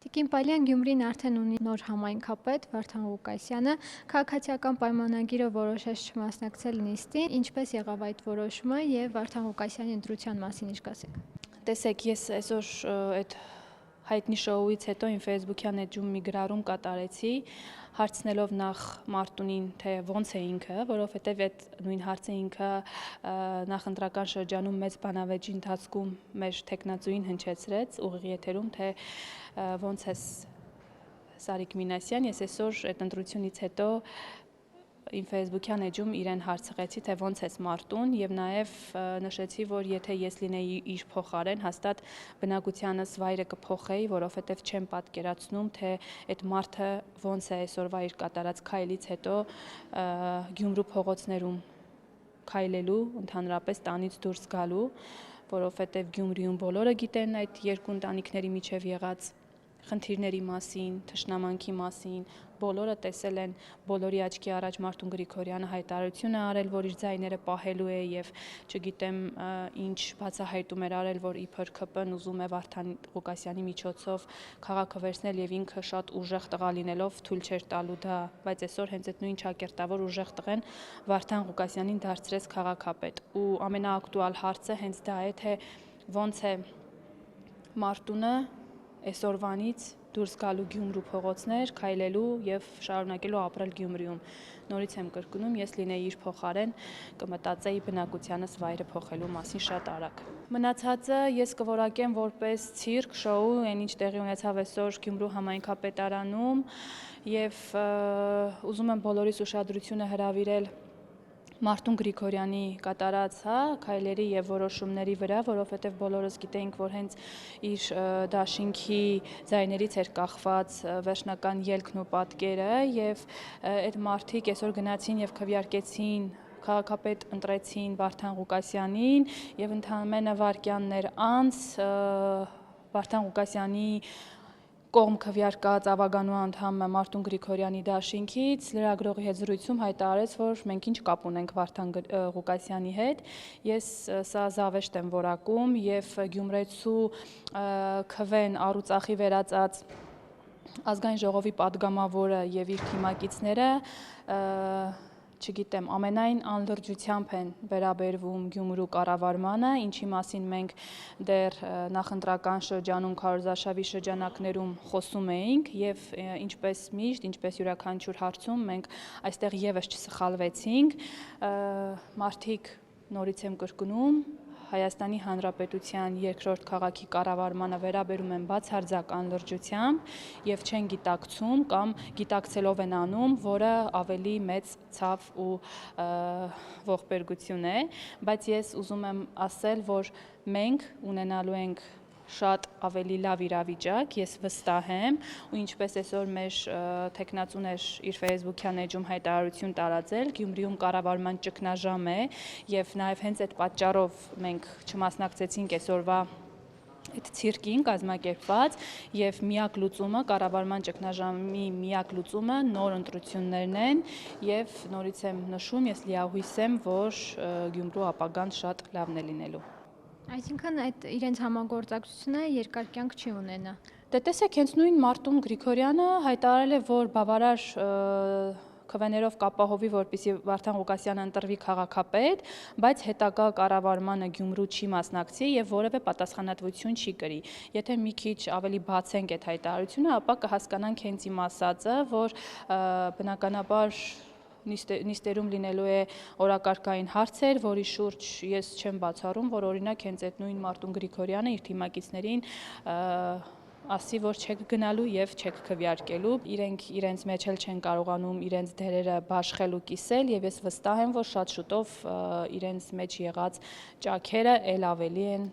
Տիկին Պալյան Գյումրին արդեն ունի նոր համայնքապետ Վարդան Ղուկասյանը, քաղաքացիական պայմանագիրը որոշեց չմասնակցել նիստին, ինչպես եղավ այդ որոշումը եւ Վարդան Ղուկասյանի ընտրության մասին ինչ կասեք։ Տեսեք, ես այսօր այդ հայտնի շոուից հետո իմ Facebook-յան էջում մի գրառում կատարեցի, հարցնելով նախ Մարտունին, թե ոնց է ինքը, որովհետև այդ նույն հարցը ինքը նախընտրական շրջանում մեծ բանավեճի ընթացքում մեր թեկնածուին հնչեցրեց ուղիղ եթերում, թե ոնց է Սարիկ Մինասյան, ես այսօր այդ ընտրությունից հետո իմ Facebook-յան էջում իրեն հարցրեցի, թե ոնց ես Մարտուն եւ նաեւ նշեցի, որ եթե ես լինեի իր փոխարեն, հաստատ բնակությանս վայրը կփոխեի, որովհետեւ չեմ պատկերացնում, թե այդ մարդը ոնց է այսօրվա իր կատարած քայլից հետո Գյումրու փողոցներում քայլելու, ընդհանրապես տանից դուրս գալու, որովհետեւ Գյումրիում բոլորը գիտեն այդ երկու ընտանիքների միջև եղած խնդիրների մասին, թշնամանքի մասին, բոլորը տեսել են, բոլորի աչքի առաջ Մարտուն Գրիգորյանը հայտարարություն է արել, որ իր ձայները պահելու է եւ չգիտեմ ինչ բացահայտում էր արել, որ իբր ԿՊ-ն ուզում է Վարդան Ղուկասյանի միջոցով քաղաքը վերցնել եւ ինքը շատ ուժեղ տղա լինելով թույլ չէր տալու դա, բայց այսօր հենց այդ նույն ճակերտավոր ուժեղ տղեն Վարդան Ղուկասյանին դարձրեց քաղաքապետ։ Ու ամենաակտուալ հարցը հենց դա է, թե ոնց է Մարտունը այսօրվանից դուրս գալու Գյումրու փողոցներ, քայլելու եւ շարունակելու ապրել Գյումրիում։ Նորից եմ կրկնում, ես լինեի իր փոխարեն, կմտածեի բնակությանս վայրը փոխելու մասին շատ արագ։ Մնացածը ես կորակեմ որպես ցիրկ, շոու, այն ինչ տեղի ունեցավ այսօր Գյումրու համայնքապետարանում եւ ուզում եմ բոլորիս ուշադրությունը հրավիրել Մարտուն Գրիգորյանի կատարած քայլերի եւ որոշումների վրա, որովհետեւ բոլորս գիտենք, որ հենց իր դաշինքի ձայներից էր կախված վերջնական ելքն ու պատկերը եւ այդ մարդիկ այսօր գնացին եւ քվեարկեցին քաղաքապետ ընտրեցին Վարդան Ղուկասյանին եւ ընդամենը վայրկյաններ անց Վարդան Ղուկասյանի կողմ քվեարկած ավագանու անդամը Մարտուն Գրիգորյանի դաշինքից լրագրողի հետ զրույցում հայտարարեց, որ մենք ինչ կապ ունենք Վարդան Ղուկասյանի հետ։ Ես սա զավեշտ եմ որակում եւ Գյումրեցու քվեն առուծախի վերածած ազգային ժողովի падգամավորը եւ իր թիմակիցները չգիտեմ, ամենայն անլրջությամբ են վերաբերվում Գյումրու կառավարմանը, ինչի մասին մենք դեռ նախընտրական շրջանում քարոզարշավի շրջանակներում խոսում էինք եւ ինչպես միշտ, ինչպես յուրաքանչյուր հարցում մենք այստեղ եւս չսխալվեցինք, մարդիկ նորից եմ կրկնում Հայաստանի Հանրապետության երկրորդ քաղաքի կառավարմանը վերաբերում են բացարձակ անլրջությամբ եւ չեն գիտակցում կամ գիտակցելով են անում, որը ավելի մեծ ցավ ու ողբերգություն է, բայց ես ուզում եմ ասել, որ մենք ունենալու ենք շատ ավելի լավ իրավիճակ, ես վստահ եմ, ու ինչպես այսօր մեր թեկնածուն էր իր Facebook-յան էջում հայտարարություն տարածել, Գյումրիում կառավարման ճգնաժամ է եւ նաեւ հենց այդ պատճառով մենք չմասնակցեցինք այսօրվա այդ ցիրկին կազմակերպված եւ միակ լուծումը կառավարման ճգնաժամի միակ լուծումը նոր ընտրություններն են եւ նորից եմ նշում, ես լիահույս եմ, որ Գյումրու ապագան շատ լավն է լինելու։ Այսինքն այդ իրենց համագործակցությունը երկար կյանք չի ունենա։ Դե տեսեք, հենց նույն Մարտուն Գրիգորյանը հայտարարել է, որ բավարար քվեներով կապահովի, որպեսզի Վարդան Ղուկասյանը ընտրվի քաղաքապետ, բայց հետագա կառավարմանը Գյումրու չի մասնակցի եւ որևէ պատասխանատվություն չի կրի։ Եթե մի քիչ ավելի բացենք այդ հայտարարությունը, ապա կհասկանանք հենց իմ ասածը, որ բնականաբար նիստերում լինելու է օրակարգային հարցեր, որի շուրջ ես չեմ բացառում, որ օրինակ հենց այդ նույն Մարտուն Գրիգորյանը իր թիմակիցներին ասի, որ չեք գնալու եւ չեք քվեարկելու, իրենք իրենց մեջ էլ չեն կարողանում իրենց դերերը բաշխել ու կիսել եւ ես վստահ եմ, որ շատ շուտով իրենց մեջ եղած ճաքերը ել ավելի են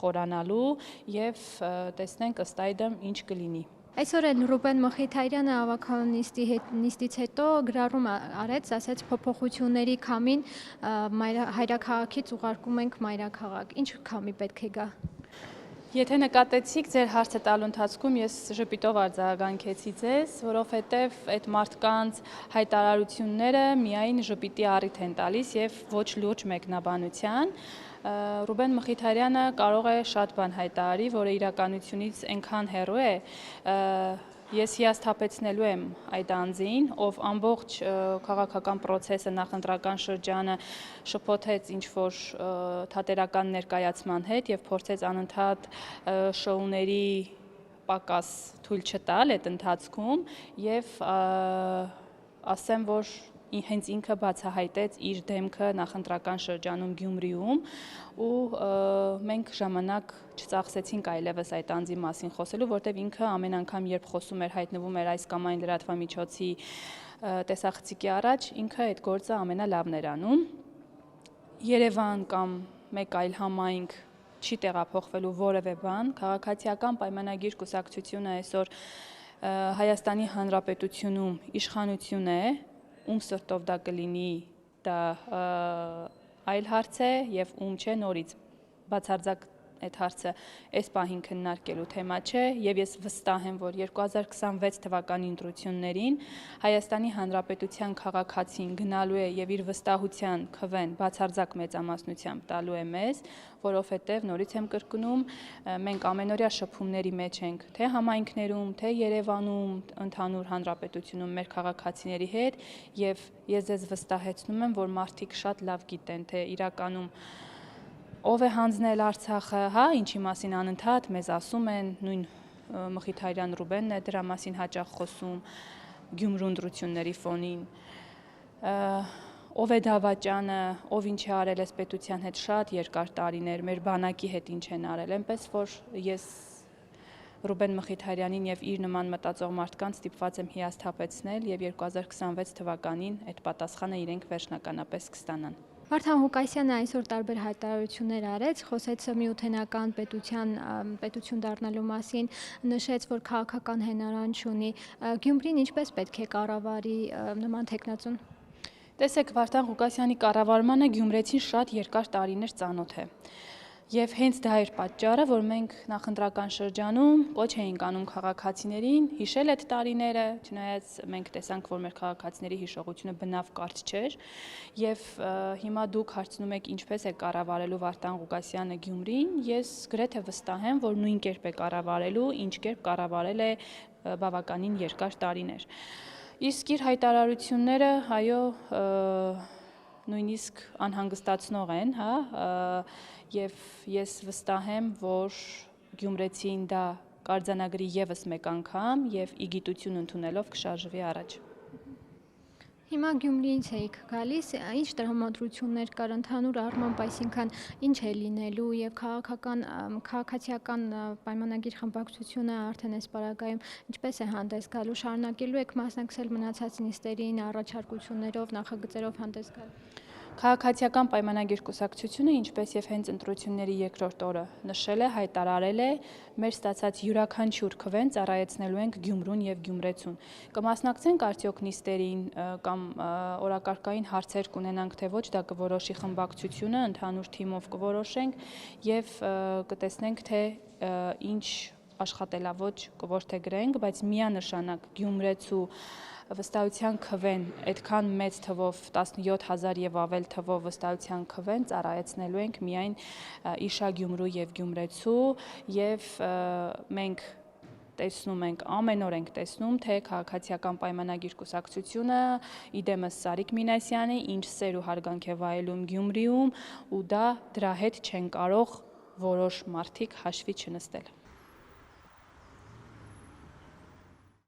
խորանալու եւ տեսնենք ըստ այդմ ինչ կլինի։ Այսօր էլ Ռուբեն Մխիթարյանը նիստից հետո գրառում արեց, ասաց փոփոխությունների քամին հայրաքաղաքից ուղարկում ենք մայրաքաղաք։ Ինչ քամի պետք է գա։ Եթե նկատեցիք, ձեր հարցը տալու ընթացքում ես ժպիտով արձագանքեցի ձեզ, որովհետև այդ մարդկանց հայտարարությունները միայն ժպիտի առիթ են տալիս եւ ոչ լուրջ մեկնաբանության։ Ռուբեն Մխիթարյանը կարող է շատ բան հայտարարի, որը իրականությունից այնքան հեռու է, ես հիասթափեցնելու եմ այդ անձին, ով ամբողջ քաղաքական պրոցեսը, նախընտրական շրջանը շփոթեց ինչ-որ թատերական ներկայացման հետ և փորձեց անընդհատ շոուների պակաս թույլ չտալ այդ ընթացքում և ասեմ, որ հենց ինքը բացահայտեց իր դեմքը նախընտրական շրջանում Գյումրիում ու մենք ժամանակ չծախսեցինք այլևս այդ անձի մասին խոսելու, որտեղ ինքը ամեն անգամ, երբ խոսում էր, հայտնվում էր այս կամ այն լրատվամիջոցի տեսախցիկի առաջ, ինքը այդ գործը ամենալավն էր անում։ Երևան կամ մեկ այլ համայնք չի տեղափոխվելու որևէ բան, քաղաքացիական պայմանագիր կուսակցությունը այսօր Հայաստանի Հանրապետությունում իշխանություն է, ում սրտով դա կլինի, դա այլ հարց է և ում չէ նորից բացարձակ այդ հարցը այս պահին քննարկելու թեմա չէ և ես վստահ եմ, որ 2026 թվականի ընտրություններին Հայաստանի Հանրապետության քաղաքացին գնալու է և իր վստահության քվեն բացարձակ մեծամասնությամբ տալու է մեզ, որովհետև նորից եմ կրկնում, մենք ամենօրյա շփումների մեջ ենք թե համայնքներում, թե Երևանում, ընդհանուր հանրապետությունում մեր քաղաքացիների հետ և ես ձեզ վստահեցնում եմ, որ մարդիկ շատ լավ գիտեն, թե իրականում ով է հանձնել Արցախը, ինչի մասին անընդհատ մեզ ասում են, նույն Մխիթարյան Ռուբենն է դրա մասին հաճախ խոսում Գյումրու ընտրությունների ֆոնին, ով է դավաճանը, ով ինչ է արել այս պետության հետ շատ երկար տարիներ, մեր բանակի հետ ինչ են արել, այնպես որ ես Ռուբեն Մխիթարյանին և իր նման մտածող մարդկանց ստիպված եմ հիասթափեցնել և 2026 թվականին այդ պատասխանը իրենք վերջնականապես կստանան։ Վարդան Ղուկասյանը այսօր տարբեր հայտարարություններ արեց, խոսեց միութենական պետություն դառնալու մասին, նշեց, որ քաղաքական հենարան չունի։ Գյումրին ինչպես պետք է կառավարի նման թեկնածուն։ Տեսեք, Վարդան Ղուկասյանի կառավարմանը գյումրեցին շատ երկար տարիներ ծանոթ է։ Եվ հենց դա էր պատճառը, որ մենք նախընտրական շրջանում կոչ էինք անում քաղաքացիներին հիշել այդ տարիները, չնայած մենք տեսանք, որ մեր քաղաքացիների հիշողությունը բնավ կարճ չէր, և հիմա դուք հարցնում եք ինչպես է կառավարելու Վարդան Ղուկասյանը Գյումրին, ես գրեթե վստահ եմ, որ նույն կերպ է կառավարելու, ինչ կերպ կառավարել է բավականին երկար տարիներ։ Իսկ իր հայտարարությունները, այո, նույնիսկ անհանգստացնող են, և ես վստահ եմ, որ գյումրեցին դա կարձանագրի ևս մեկ անգամ և ի գիտություն ընդունելով կշարժվի առաջ։ Հիմա Գյումրիից էիք գալիս, ինչ տրամադրություններ կար ընդհանուր առմամբ, այսինքն ինչ է լինելու և քաղաքացիական պայմանագիր խմբակցությունը արդեն այս պարագայում ինչպես է հանդես գալու, շարունակելու եք մասնակցել մնացած նիստերին, առաջարկություններով, նախագծերով հանդես գալ։ Քաղաքացիական պայմանագիր կուսակցությունը, ինչպես և հենց ընտրությունների երկրորդ օրը նշել է, հայտարարել է, մեր ստացած յուրաքանչյուր քվեն ծառայեցնելու ենք Գյումրուն և գյումրեցուն։ Կմասնակցենք արդյոք նիստերին կամ օրակարգային հարցեր կունենանք, թե ոչ, դա կորոշի խմբակցությունը, ընդհանուր թիմով կորոշենք և կտեսնենք, թե ինչ աշխատելաոճ կորդեգրենք, բայց միանշանակ գյումրեցու վստահության քվեն այդքան մեծ թվով 17,000 և ավել թվով վստահության քվեն ծառայեցնելու ենք միայն իշա Գյումրու և գյումրեցու և մենք տեսնում ենք, ամեն օր ենք տեսնում, թե քաղաքացիական պայմանագիր կուսակցությունը իդեմս Սարիկ Մինասյանի ինչ սեր ու հարգանք է վայելում Գյումրիում ու դրա հետ չեն կարող որոշ մարդիկ հաշվի չնստել։